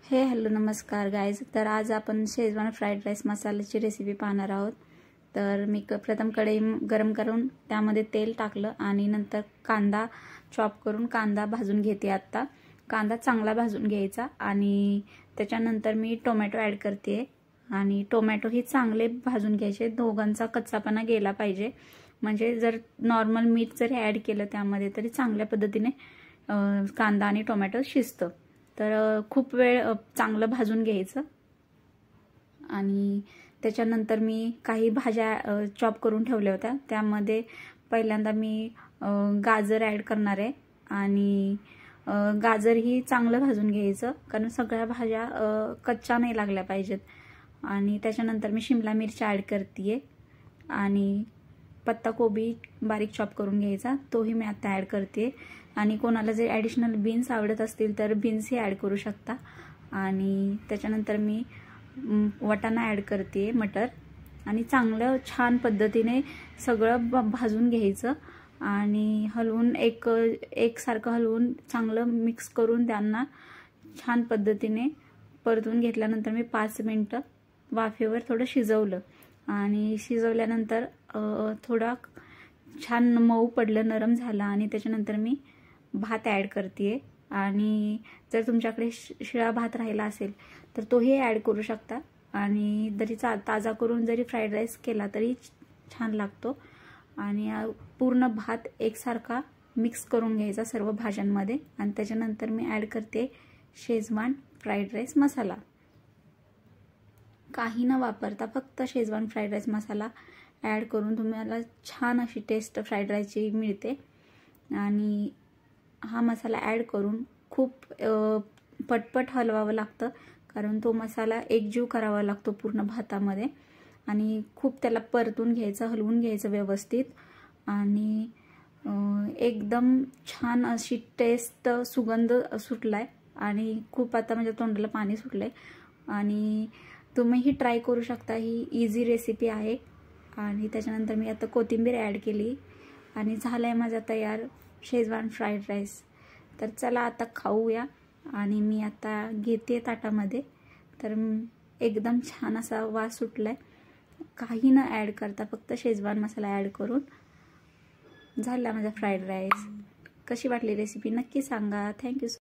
Hello नमस्कार guys. तर आज आपण शेजवान फ्राईड राईस मसाल्याची रेसिपी पाहणार आहोत। तर मी प्रथम कढई गरम करून त्यामध्ये तेल टाकलं आणि नंतर कांदा चॉप करून कांदा भाजून घेते। आता कांदा चांगला भाजून घ्यायचा आणि त्याच्यानंतर मी टोमॅटो ॲड करते आणि टोमॅटो ही चांगले भाजून घ्यायचे, दोघांचा कच्चापणा गेला पाहिजे। म्हणजे जर नॉर्मल मीठ जरी ॲड केलं त्यामध्ये तरी चांगल्या पद्धतीने कांदा आणि टोमॅटो शिजतं। तर खूप वेळ चांगलं भाजून घ्यायचं आणि त्याच्यानंतर मी काही भाज्या चॉप करून ठेवल्या होत्या। त्यामध्ये पहिल्यांदा मी गाजर ॲड करणार आहे आणि गाजर ही चांगलं भाजून घ्यायचं, कारण सगळ्या भाज्या कच्च्या नाही लागल्या पाहिजेत। आणि त्याच्यानंतर मी शिमला मिरची ॲड करते आणि पत्ताकोबी बारीक चॉप करून घ्यायचा, तोही मी आता ॲड करते। आणि कोणाला जर ॲडिशनल बीन्स आवडत असतील तर बीन्सही ॲड करू शकता। आणि त्याच्यानंतर मी वाटाणा ॲड करते, मटर, आणि चांगलं छान पद्धतीने सगळं भाजून घ्यायचं आणि हलवून एकसारखं हलवून चांगलं मिक्स करून त्यांना छान पद्धतीने परतून घेतल्यानंतर मी 5 मिनिटं वाफेवर थोडं शिजवलं आणि शिजवल्यानंतर थोडा छान मऊ पडलं, नरम झालं आणि त्याच्यानंतर मी भात ॲड करते। आणि जर तुमच्याकडे शिळा भात राहिला असेल तर तोही ॲड करू शकता आणि जरी ताजा करून जरी फ्राईड राईस केला तरी छान लागतो। आणि पूर्ण भात एकसारखा मिक्स करून घ्यायचा सर्व भाज्यांमध्ये आणि त्याच्यानंतर मी ॲड करते शेजवान फ्राईड राईस मसाला। काही न वापरता फक्त शेजवान फ्राईड राईस मसाला ॲड करून तुम्हाला छान अशी टेस्ट फ्राईड राईसची मिळते। आणि हा मसाला ॲड करून खूप पटपट हलवावं लागतं, कारण तो मसाला एकजीव करावा लागतो पूर्ण भातामध्ये आणि खूप त्याला परतून घ्यायचं, हलवून घ्यायचं व्यवस्थित। आणि एकदम छान अशी टेस्ट, सुगंध सुटलाय आणि खूप आता म्हणजे तोंडाला पाणी सुटलंय। आणि तुम्हीही ट्राय करू शकता, ही इझी रेसिपी आहे। आणि त्याच्यानंतर मी आता कोथिंबीर ॲड केली आणि झालंय माझा तयार शेजवान फ्राईड राईस। तर चला आता खाऊया। आणि मी आता घेते ताटामध्ये। तर एकदम छान असा वास सुटलाय, काही न ॲड करता फक्त शेजवान मसाला ॲड करून झाला माझा फ्राईड राईस। कशी वाटली रेसिपी नक्की सांगा। थँक्यू।